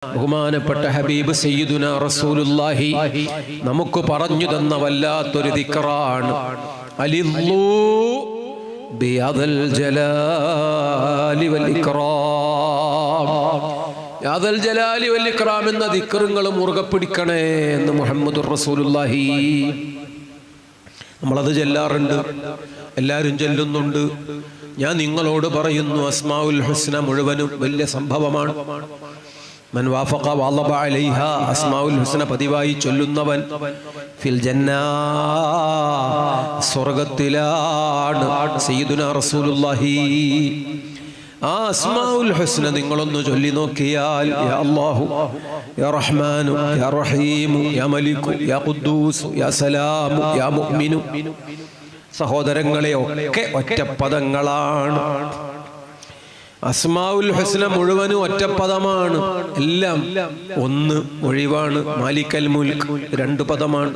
ബഹുമാനപ്പെട്ട ഹബീബ് സയ്യിദുന റസൂലുള്ളാഹി നമുക്ക് പറഞ്ഞു തന്ന വല്ലാത്തൊരു ദിക്റാണ്. അലില്ലൂ ബിയദൽ ജലാലി വൽ ഇക്റാം. യാദൽ ജലാലി വൽ ഇക്റാം എന്ന ദിക്റുകൾ മുറുകെ പിടിക്കണേ എന്ന് മുഹമ്മദുർ റസൂലുള്ളാഹി. നമ്മളത് ചെല്ലാറുണ്ട്, എല്ലാവരും ചെല്ലുന്നുണ്ട്. ഞാൻ നിങ്ങളോട് പറയുന്നു, അസ്മാഉൽ ഹുസ്ന മുഴുവനും വലിയ സംഭവമാണ്. മൻ വാഫഖ വളബ അലൈഹ, അസ്മാഉൽ ഹുസ്ന പതിവായി ചൊല്ലുന്നവൻ ഫിൽ ജന്ന, സ്വർഗ്ഗത്തിലാണ്. സയ്യിദുനാ റസൂലുള്ളാഹി ആ അസ്മാഉൽ ഹുസ്ന നിങ്ങളൊന്ന് ചൊല്ലി നോക്കിയാൽ, യാ അല്ലാഹു യാ റഹ്മാനു യാ റഹീമു യാ മലികു യാ ഖുദ്ദൂസ് യാ സലാമു യാ മുഅ്മിനു, സഹോദരങ്ങളെ ഒക്കെ ഒറ്റപ്പദങ്ങളാണ്. അസ്മാഉൽ ഹുസ്ന മുഴുവനും ഒറ്റപ്പദമാണ്. എല്ലാം ഒന്ന് ഒഴിവാണ്. മാലിക്കൽ മുൽക്ക് രണ്ട് പദമാണ്.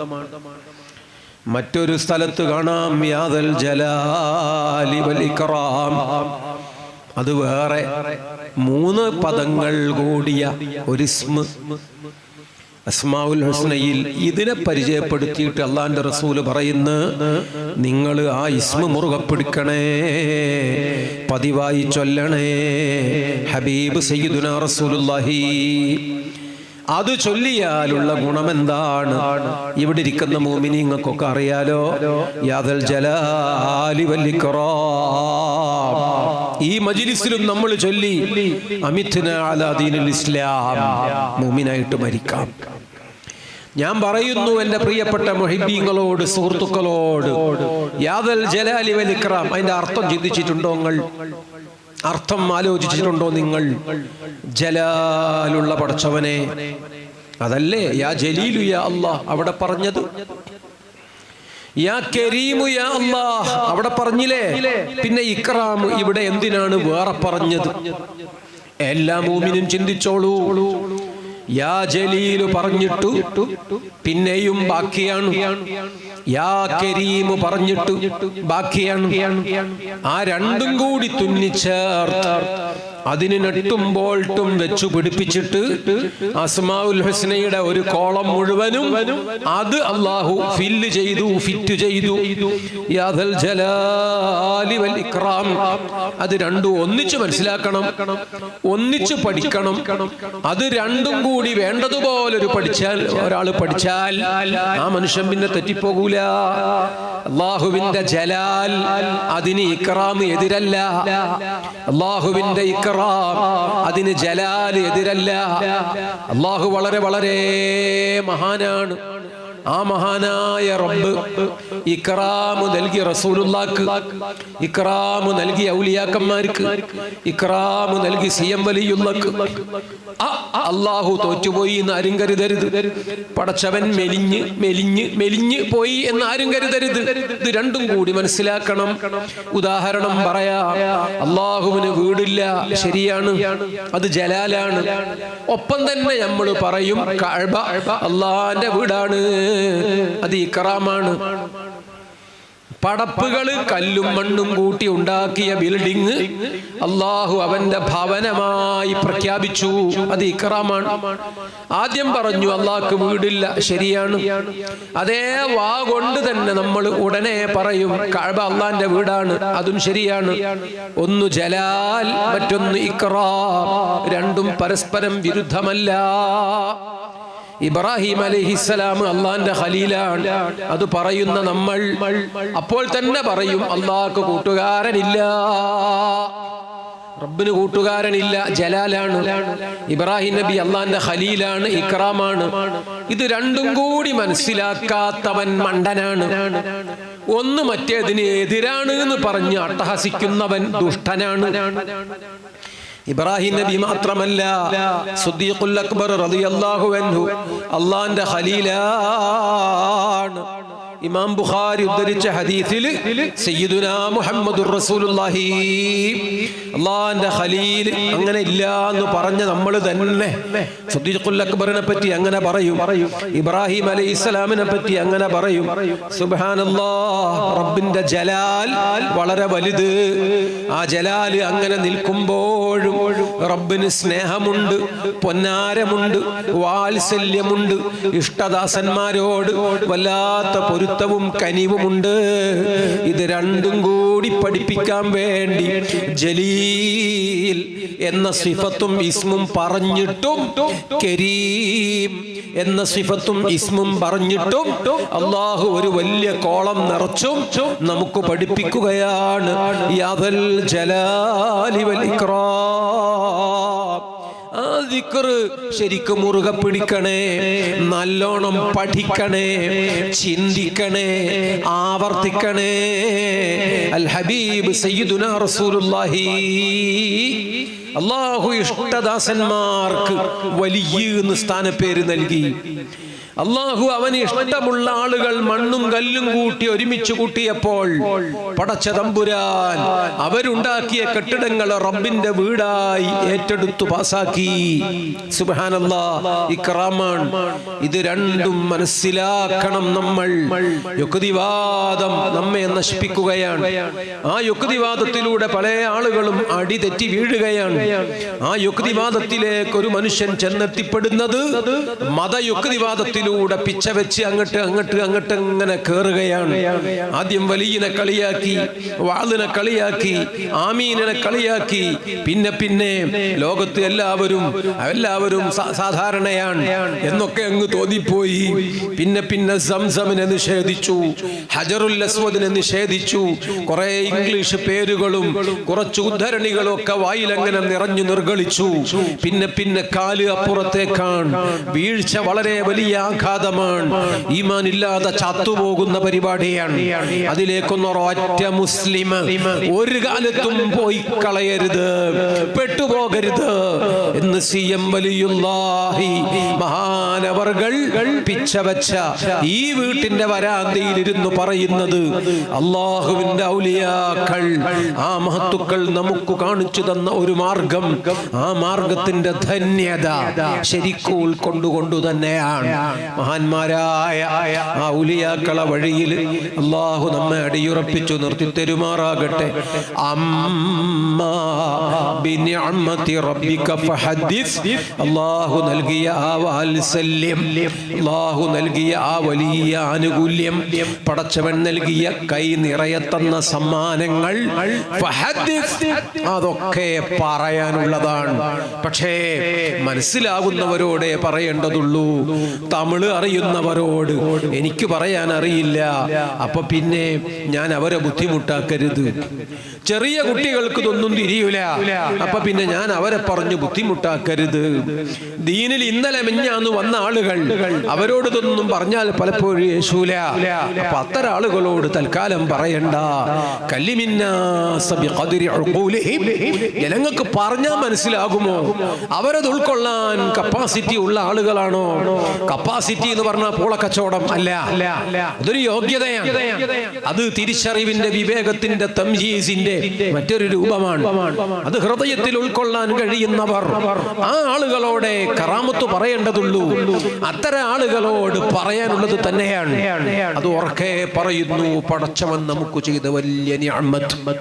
മറ്റൊരു സ്ഥലത്ത് കാണാം യാദൽ ജലാലി വൽ ഇക്റാം, അത് വേറെ മൂന്ന് പദങ്ങൾ കൂടിയ ഒരു ഇസ്മ. അസ്മാഉൽ ഹുസ്നയിൽ ഇതിനെ പരിചയപ്പെടുത്തിയിട്ട് അള്ളാന്റെ റസൂല് പറയുന്നു, നിങ്ങൾ ആ ഇസ്മ മുറുകെ പിടിക്കണേ, പതിവായി ചൊല്ലണേ. ഹബീബ് സയ്യിദുനാ റസൂലുള്ളാഹി അത് ചൊല്ലിയാലുള്ള ഗുണമെന്താണ്? ഇവിടെ ഇരിക്കുന്ന മുഅ്മിനീങ്ങൾക്കൊക്കെ അറിയാലോ. യാദൽ ജലാലി വൽ ഇക്റാം ഈ മജ്ലിസിലും നമ്മൾ ചൊല്ലി അമിത്ന അലാ ദീനിൽ ഇസ്ലാം, മുഅ്മിനായിട്ട് മരിക്കാം. ഞാൻ പറയുന്നു എൻ്റെ പ്രിയപ്പെട്ട മുഹിബ്ബീങ്ങളോട്, സുഹൃത്തുക്കളോട്, യാദൽ ജലാലി വൽ ഇക്റാം അതിന്റെ അർത്ഥം ചിന്തിച്ചിട്ടുണ്ടോ നിങ്ങൾ? അർത്ഥം ആലോചിച്ചിട്ടുണ്ടോ നിങ്ങൾ? ജലാലുള്ള പടച്ചവനെ, അതല്ലേ യാ ജലീലു യാ അല്ലാഹ് അവിടെ പറഞ്ഞത്. യാ കരീമു യാ അല്ലാഹ് അവിടെ പറഞ്ഞില്ലേ? പിന്നെ ഇക്റാം ഇവിടെ എന്തിനാണ് വേറെ പറഞ്ഞത്? എല്ലാ മുഅ്മിനും ചിന്തിച്ചോളൂ. യാ ജലീലു പറഞ്ഞിട്ടു പിന്നെയും ബാക്കിയാണ്, യാ കരീമു പറഞ്ഞിട്ട് ബാക്കിയാണ്. ആ രണ്ടും കൂടി തുന്നിച്ചേർത്ത് അതിന് നെട്ടും ബോൾട്ടും വെച്ചു പിടിപ്പിച്ചിട്ട് അസ്മാഉൽ ഹുസ്നയുടെ ഒരു കോളം മുഴുവനും അത് അല്ലാഹു ഫില്ല് ചെയ്തു, ഫിറ്റ് ചെയ്തു. യാദൽ ജലാലി വൽ ഇക്റാം അത് രണ്ടും ഒന്നിച്ച് മനസ്സിലാക്കണം, ഒന്നിച്ച് പഠിക്കണം. അത് രണ്ടും കൂടി വേണ്ടതുപോലെ ഒരാൾ പഠിച്ചാൽ ആ മനുഷ്യൻ പിന്നെ തെറ്റിപ്പോകൂല. അല്ലാഹുവിന്റെ ജലാൽ അതിന് ഇക്റാം എതിരല്ല, അല്ലാഹുവിന്റെ ഇക്റാം അതിന് ജലാൽ എതിരല്ല. അല്ലാഹു വളരെ വളരെ മഹാനാണ്. ആ മഹാനായ റബ്ബ് ഇക്റാമു നൽകി റസൂലുള്ളാഹിക്ക്, ഇക്റാമു നൽകി ഔലിയാക്കന്മാർക്ക്, ഇക്റാമു നൽകി സിയം വലിയുള്ളക്ക്. അല്ലാഹു തോറ്റുപോയി എന്ന് ആരും കരുതരുത്. പടച്ചവൻ മെലിഞ്ഞ് മെലിഞ്ഞ് മെലിഞ്ഞ് പോയി എന്ന് ആരും കരുതരുത്. ഇത് രണ്ടും കൂടി മനസ്സിലാക്കണം. ഉദാഹരണം പറയാ, അല്ലാഹുവിന് വീടില്ല, ശരിയാണ്, അത് ജലാലാണ്. ഒപ്പം തന്നെ നമ്മൾ പറയും കഅബ അല്ലാഹുവിന്റെ വീടാണ്, അത് ഇക്റാമാണ്. പടപ്പുകള് കല്ലും മണ്ണും കൂട്ടി ഉണ്ടാക്കിയ ബിൽഡിംഗ് അല്ലാഹു അവന്റെ ഭവനമായി പ്രഖ്യാപിച്ചു, അത് ഇക്റാമാണ്. ആദ്യം പറഞ്ഞു അല്ലാഹുക്ക് വീടില്ല, ശരിയാണ്. അതേ വാ കൊണ്ട് തന്നെ നമ്മൾ ഉടനെ പറയും കഅബ അല്ലാഹുവിന്റെ വീടാണ്, അതും ശരിയാണ്. ഒന്ന് ജലാൽ, മറ്റൊന്ന് ഇക്റാം, രണ്ടും പരസ്പരം വിരുദ്ധമല്ല. ഇബ്രാഹിം അലൈഹിസ്സലാം അള്ളാന്റെ ഖലീലാണ്, അത് പറയുന്ന നമ്മൾ അപ്പോൾ തന്നെ പറയും അള്ളാഹ്ക്ക് കൂട്ടുകാരനില്ല, റബ്ബിന് കൂട്ടുകാരനില്ല, ജലാലാണ്. ഇബ്രാഹിം നബി അള്ളാന്റെ ഖലീലാണ്, ഇക്റാമാണ്. ഇത് രണ്ടും കൂടി മനസ്സിലാക്കാത്തവൻ മണ്ടനാണ്. ഒന്ന് മറ്റേതിന് എതിരാണ് എന്ന് പറഞ്ഞ് അട്ടഹസിക്കുന്നവൻ ദുഷ്ടനാണ്. ഇബ്രാഹിം നബി മാത്രമല്ല, സിദ്ദീഖുൽ അക്ബർ റളിയല്ലാഹു അൻഹു അല്ലാഹുവിന്റെ ഖലീലാണ്. ഇമാം ബുഖാരി ഉദ്ധരിച്ച ഹദീസിൽ സയ്യിദുനാ മുഹമ്മദുർ റസൂലുള്ളാഹി അല്ലാഹുവിന്റെ ഖലീൽ അങ്ങനെ ഇല്ല എന്ന് പറഞ്ഞ നമ്മൾ തന്നെ സിദ്ദീഖുൽ അക്ബറിനെ പറ്റി അങ്ങനെ പറയും, ഇബ്രാഹിം അലൈഹിസ്സലാമിനെ പറ്റി അങ്ങനെ പറയും. സുബ്ഹാനല്ലാഹ്, റബ്ബിന്റെ ജലാൽ വളരെ വലുത്. ആ ജലാൽ അങ്ങനെ നിൽക്കുമ്പോഴും റബ്ബിന് സ്നേഹമുണ്ട്, പൊന്നാരമുണ്ട്, വാത്സല്യമുണ്ട്, ഇഷ്ടദാസന്മാരോട് വല്ലാത്ത പൊരുത്തവും കനിവുമുണ്ട്. ഇത് രണ്ടും കൂടി പഠിപ്പിക്കാൻ വേണ്ടി ജലീൽ എന്ന സിഫത്തും ഇസ്മും പറഞ്ഞിട്ടും, കരീം എന്ന സിഫത്തും ഇസ്മും പറഞ്ഞിട്ടും അല്ലാഹു ഒരു വലിയ കോളം നിറച്ചും നമുക്ക് പഠിപ്പിക്കുകയാണ്. യാദൽ ജലാലി വൽ ഇക്റാം. ആ ദിക്ർ ശരിക്കും മുറുകെ പിടിക്കണേ, നല്ലോണം പഠിക്കണേ, ചിന്തിക്കണേ, ആവർത്തിക്കണേ. അൽ ഹബീബ് സയ്യിദുനാ റസൂലുള്ളാഹി അല്ലാഹു ഇഷ്ടദാസന്മാർക്ക് വലിയ എന്ന് സ്ഥാനപ്പേര് നൽകി. അല്ലാഹു അവന് ഇഷ്ടമുള്ള ആളുകൾ മണ്ണും കല്ലും കൂട്ടി ഒരുമിച്ച് കൂട്ടിയപ്പോൾ പടച്ച തമ്പുരാൻ അവരുണ്ടാക്കിയ കെട്ടിടങ്ങൾ റബ്ബിന്റെ വീടായി ഏറ്റെടുത്തു പാസാക്കി. സുബ്ഹാനല്ലാഹ്, ഇക്റാമാണ്. ഇത് രണ്ടും മനസ്സിലാക്കണം നമ്മൾ. യുക്തിവാദം നമ്മെ നശിപ്പിക്കുകയാണ്. ആ യുക്തിവാദത്തിലൂടെ പല ആളുകളും അടിതെറ്റി വീഴുകയാണ്. ആ യുക്തിവാദത്തിലേക്ക് ഒരു മനുഷ്യൻ ചെന്നെത്തിപ്പെടുന്നത് മതയുക്തിവാദത്തിൽ പിച്ച വെച്ച് അങ്ങോട്ട് അങ്ങനെ കേറുകയാണ്. ആദ്യം വലിയനെ കളിയാക്കി, വാളിനെ കളിയാക്കി, ആമീനെ കളിയാക്കി, പിന്നെ ലോകത്ത് എല്ലാവരും സാധാരണയാണ് എന്നൊക്കെ അങ്ങ് തോന്നിപ്പോയി. പിന്നെ സംസമിനെ നിഷേധിച്ചു, ഹജറുൽ അസ്വദിനെ നിഷേധിച്ചു. കുറെ ഇംഗ്ലീഷ് പേരുകളും കുറച്ച് ഉദ്ധരണികളും ഒക്കെ വായിലങ്ങനെ നിറഞ്ഞു നിർഗളിച്ചു. പിന്നെ കാല് അപ്പുറത്തേക്കാണ്. വീഴ്ച വളരെ വലിയ ആഘാതമാണ്. ഈമാൻ ഇല്ലാതെ ചത്തുപോകുന്ന പരിപാടിയാണ്. അതിലേക്കൊന്നും ഒരൊറ്റ മുസ്ലിം ഒരു കാലത്തും പോയി കളയരുത്, പെട്ടുപോകരുത് എന്ന് CM വലിയുല്ലാഹി മഹാനവർകൾ പിച്ചവച്ച ഈ വീട്ടിന്റെ വരാന്തയിൽ ഇരുന്ന് പറയുന്നത് അല്ലാഹുവിന്റെ ഔലിയാക്കൾ, ആ മഹത്തുക്കൾ നമുക്ക് കാണിച്ചു തന്ന ഒരു മാർഗം, ആ മാർഗത്തിന്റെ ധന്യത ശരിക്കും ഉൾക്കൊണ്ടുകൊണ്ടു തന്നെയാണ്. മഹാന്മാരായ ആ ഔലിയാക്കളെ വഴിയിൽ അല്ലാഹു നമ്മെ അടിയുറപ്പിച്ചു നിർത്തി തരുമാറാകട്ടെ. അമ്മാ ബിനിഅമതി റബ്ബിക ഫഹദ്ദിസ്. അല്ലാഹു നൽകിയ ആ വാത്സല്യം, അല്ലാഹു നൽകിയ ആ വലിയ ആനുകൂല്യം, പടച്ചവൻ നൽകിയ കൈ നിറയെ തന്ന സമ്മാനങ്ങൾ, ഫഹദ്ദിസ്, അതൊക്കെ പറയാനുള്ളതാണ്. പക്ഷേ മനസ്സിലാകുന്നവരോടെ പറയേണ്ടതുള്ളൂ. തമിഴ് അറിയുന്നവരോട് എനിക്ക് പറയാൻ അറിയില്ല, അപ്പൊ പിന്നെ ഞാൻ അവരെ ബുദ്ധിമുട്ടാക്കരുത്. ചെറിയ കുട്ടികൾക്ക് ഇതൊന്നും തിരിയൂല, അപ്പൊ പിന്നെ ഞാൻ അവരെ പറഞ്ഞു ബുദ്ധിമുട്ടാക്കരുത്. ദീനിൽ ഇന്നലെ മിഞ്ഞാന്ന് വന്ന ആളുകൾ, അവരോട് ഇതൊന്നും പറഞ്ഞാൽ പലപ്പോഴും യേശൂല. അപ്പൊ അത്തരം ആളുകളോട് തൽക്കാലം പറയണ്ട. ജനങ്ങൾക്ക് പറഞ്ഞാൽ മനസ്സിലാകുമോ? അവരത് ഉൾക്കൊള്ളാൻ കപ്പാസിറ്റി ഉള്ള ആളുകളാണോ? കപ്പാസിറ്റി എന്ന് പറഞ്ഞാൽ പൂളക്കച്ചവടം അല്ല, അതൊരു യോഗ്യതയാണ്. അത് തിരിച്ചറിവിന്റെ, വിവേകത്തിന്റെ, തംയീസിന്റെ മറ്റൊരു രൂപമാണ്. അത് ഹൃദയത്തിൽ ഉൾക്കൊള്ളാൻ കഴിയുന്നവർ, ആ ആളുകളോടെ കറാമത്ത് പറയേണ്ടതുള്ളൂ. അത്തരം ആളുകളോട് പറയാനുള്ളത് തന്നെയാണ്. അത് ഉറക്കെ പറയുന്നു, പടച്ചവൻ നമുക്ക് ചെയ്ത വലിയ നിഅമത്ത്.